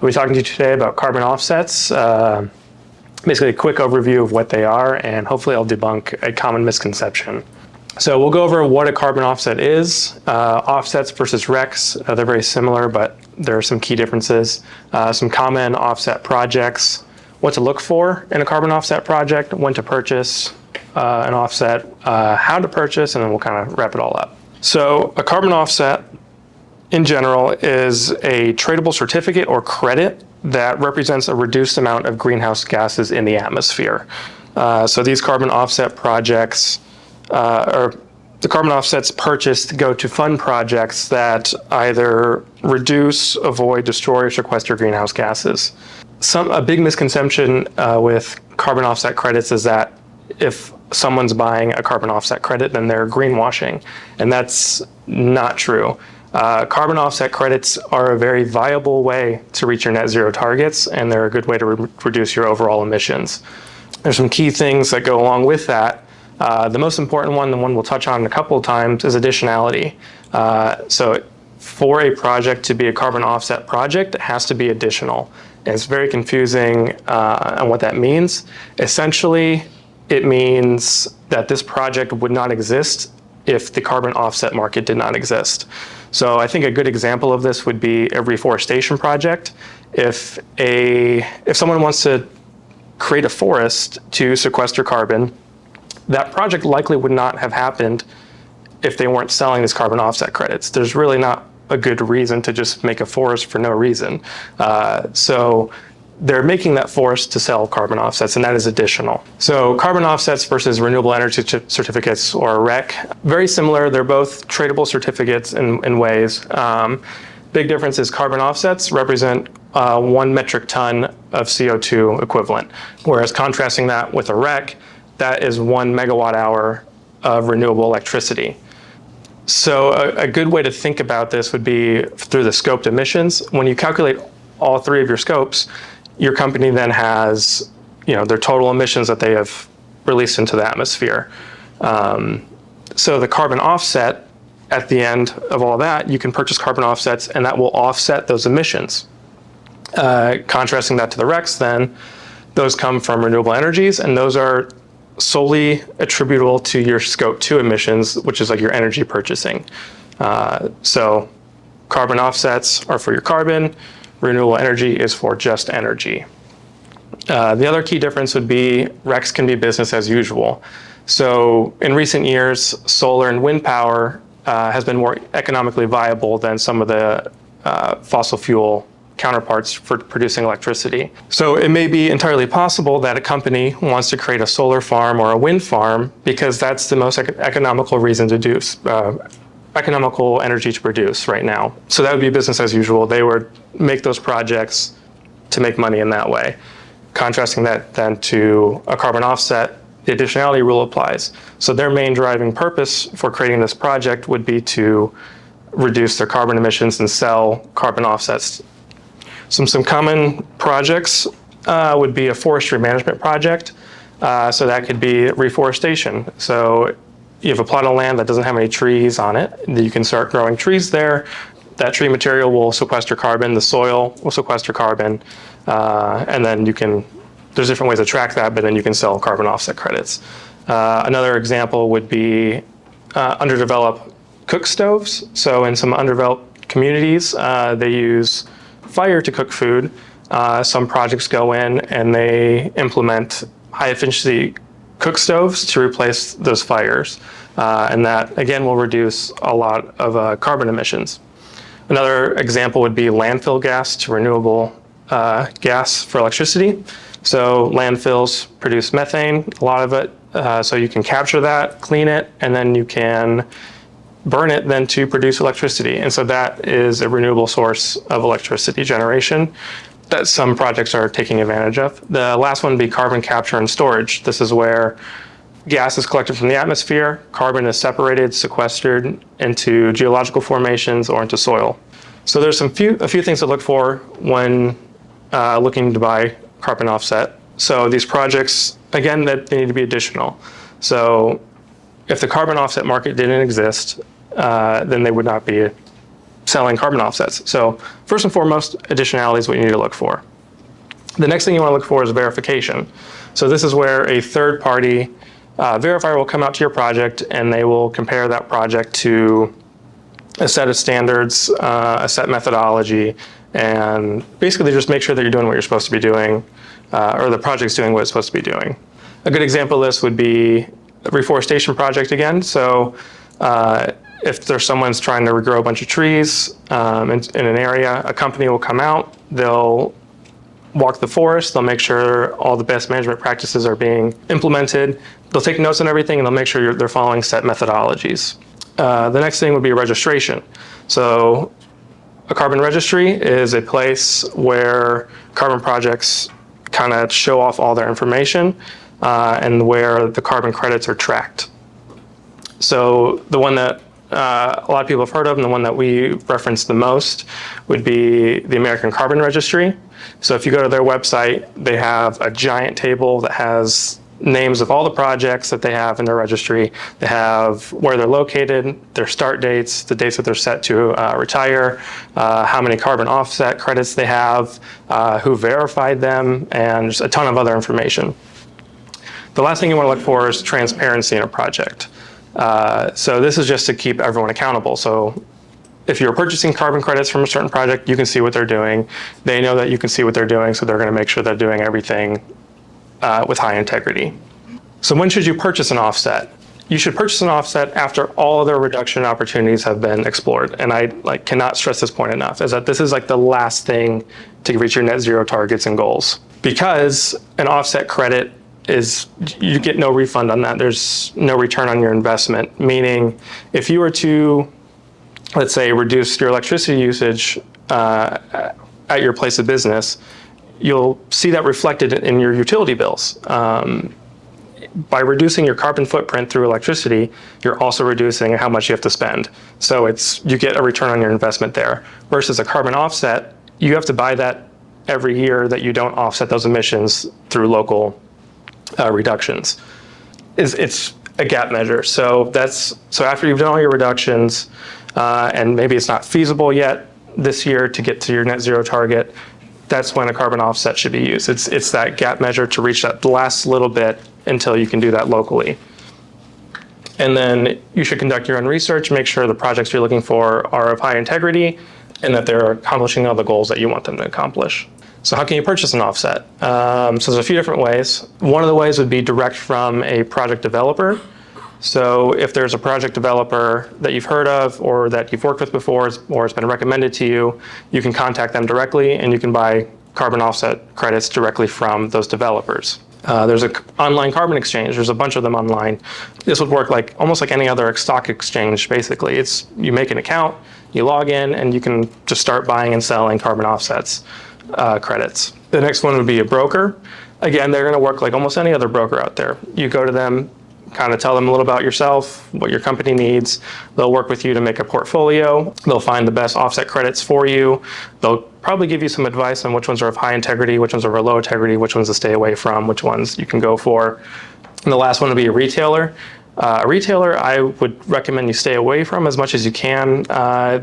We'll be talking to you today about carbon offsets, basically a quick overview of what they are, and hopefully I'll debunk a common misconception. So we'll go over what a carbon offset is, offsets versus RECs. They're very similar, but there are some key differences. Some common offset projects, what to look for in a carbon offset project, when to purchase an offset, how to purchase, and then we'll kind of wrap it all up. So a carbon offset in general is a tradable certificate or credit that represents a reduced amount of greenhouse gases in the atmosphere. So these carbon offset projects, or the carbon offsets purchased go to fund projects that either reduce, avoid, destroy, or sequester greenhouse gases. A big misconception with carbon offset credits is that if someone's buying a carbon offset credit, then they're greenwashing, and that's not true. Carbon offset credits are a very viable way to reach your net zero targets, and they're a good way to reduce your overall emissions. There's some key things that go along with that. The most important one, the one we'll touch on a couple of times, is additionality. So for a project to be a carbon offset project, it has to be additional. And it's very confusing on what that means. Essentially, it means that this project would not exist if the carbon offset market did not exist. So I think a good example of this would be a reforestation project. If someone wants to create a forest to sequester carbon, that project likely would not have happened if they weren't selling these carbon offset credits. There's really not a good reason to just make a forest for no reason. So they're making that forest to sell carbon offsets, and that is additional. So carbon offsets versus renewable energy certificates, or REC, very similar. They're both tradable certificates in ways. Big difference is carbon offsets represent 1 metric ton of CO2 equivalent, whereas contrasting that with a REC, that is 1 megawatt hour of renewable electricity. So a good way to think about this would be through the scoped emissions. When you calculate all 3 of your scopes, your company then has, their total emissions that they have released into the atmosphere. So the carbon offset, at the end of all that, you can purchase carbon offsets, and that will offset those emissions. Contrasting that to the RECs, then, those come from renewable energies, and those are solely attributable to your scope 2 emissions, which is like your energy purchasing. So carbon offsets are for your carbon, renewable energy is for just energy. The other key difference would be RECs can be business as usual. So in recent years, solar and wind power has been more economically viable than some of the fossil fuel counterparts for producing electricity. So it may be entirely possible that a company wants to create a solar farm or a wind farm because that's the most economical reason to do, economical energy to produce right now. So that would be business as usual. They would make those projects to make money in that way. Contrasting that then to a carbon offset, the additionality rule applies. So their main driving purpose for creating this project would be to reduce their carbon emissions and sell carbon offsets. Some common projects would be a forestry management project. So that could be reforestation. So you have a plot of land that doesn't have any trees on it. You can start growing trees there. That tree material will sequester carbon. The soil will sequester carbon. And then there's different ways to track that, but then you can sell carbon offset credits. Another example would be underdeveloped cook stoves. So in some underdeveloped communities, they use fire to cook food. Some projects go in and they implement high efficiency cook stoves to replace those fires. And that, again, will reduce a lot of carbon emissions. Another example would be landfill gas to renewable gas for electricity. So landfills produce methane, a lot of it. So you can capture that, clean it, and then you can burn it then to produce electricity. And so that is a renewable source of electricity generation that some projects are taking advantage of. The last one would be carbon capture and storage. This is where gas is collected from the atmosphere, carbon is separated, sequestered into geological formations or into soil. So there's a few things to look for when looking to buy carbon offset. So these projects, again, that they need to be additional. So if the carbon offset market didn't exist, then they would not be selling carbon offsets. So first and foremost, additionality is what you need to look for. The next thing you want to look for is verification. So this is where a third-party verifier will come out to your project and they will compare that project to a set of standards, a set methodology, and basically just make sure that you're doing what you're supposed to be doing, or the project's doing what it's supposed to be doing. A good example of this would be a reforestation project again. So if there's someone's trying to regrow a bunch of trees in an area, a company will come out, they'll walk the forest, they'll make sure all the best management practices are being implemented, they'll take notes on everything, and they'll make sure they're following set methodologies. The next thing would be registration. So a carbon registry is a place where carbon projects kind of show off all their information and where the carbon credits are tracked. So the one that a lot of people have heard of and the one that we reference the most would be the American Carbon Registry. So if you go to their website, they have a giant table that has names of all the projects that they have in their registry. They have where they're located, their start dates, the dates that they're set to retire, how many carbon offset credits they have, who verified them, and just a ton of other information. The last thing you want to look for is transparency in a project. So this is just to keep everyone accountable. So if you're purchasing carbon credits from a certain project, you can see what they're doing. They know that you can see what they're doing, so they're going to make sure they're doing everything with high integrity. So when should you purchase an offset? You should purchase an offset after all other reduction opportunities have been explored. And I cannot stress this point enough, is that this is like the last thing to reach your net zero targets and goals. Because an offset credit is, you get no refund on that. There's no return on your investment. Meaning, if you were to, let's say, reduce your electricity usage at your place of business, you'll see that reflected in your utility bills. By reducing your carbon footprint through electricity, you're also reducing how much you have to spend. So you get a return on your investment there. Versus a carbon offset, you have to buy that every year that you don't offset those emissions through local reductions. It's a gap measure. So after you've done all your reductions, and maybe it's not feasible yet this year to get to your net zero target, that's when a carbon offset should be used. It's that gap measure to reach that last little bit until you can do that locally. And then you should conduct your own research, make sure the projects you're looking for are of high integrity and that they're accomplishing all the goals that you want them to accomplish. So how can you purchase an offset? So there's a few different ways. One of the ways would be direct from a project developer. So if there's a project developer that you've heard of or that you've worked with before or it's been recommended to you, you can contact them directly and you can buy carbon offset credits directly from those developers. There's an online carbon exchange. There's a bunch of them online. This would work almost like any other stock exchange, basically. You make an account, you log in, and you can just start buying and selling carbon offsets credits. The next one would be a broker. Again, they're going to work like almost any other broker out there. You go to them, kind of tell them a little about yourself, what your company needs. They'll work with you to make a portfolio. They'll find the best offset credits for you. They'll probably give you some advice on which ones are of high integrity, which ones are of low integrity, which ones to stay away from, which ones you can go for. And the last one would be a retailer. A retailer, I would recommend you stay away from as much as you can.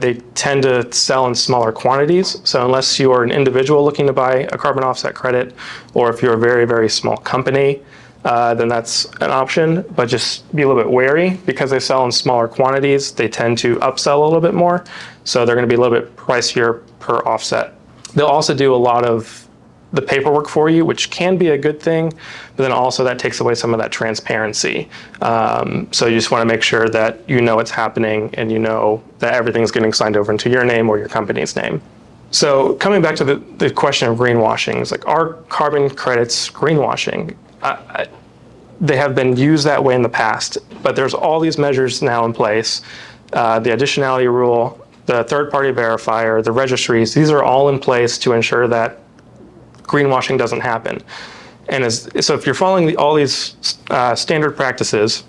They tend to sell in smaller quantities. So unless you are an individual looking to buy a carbon offset credit, or if you're a very, very small company, then that's an option, but just be a little bit wary because they sell in smaller quantities. They tend to upsell a little bit more. So they're going to be a little bit pricier per offset. They'll also do a lot of the paperwork for you, which can be a good thing, but then also that takes away some of that transparency. So you just want to make sure that you know what's happening and you know that everything's getting signed over into your name or your company's name. So coming back to the question of greenwashing, it's like, are carbon credits greenwashing? They have been used that way in the past, but there's all these measures now in place. The additionality rule, the third-party verifier, the registries, these are all in place to ensure that greenwashing doesn't happen. And so if you're following all these standard practices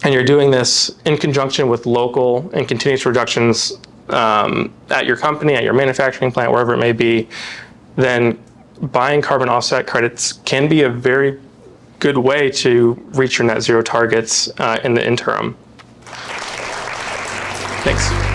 and you're doing this in conjunction with local and continuous reductions at your company, at your manufacturing plant, wherever it may be, then buying carbon offset credits can be a very good way to reach your net zero targets in the interim. Thanks.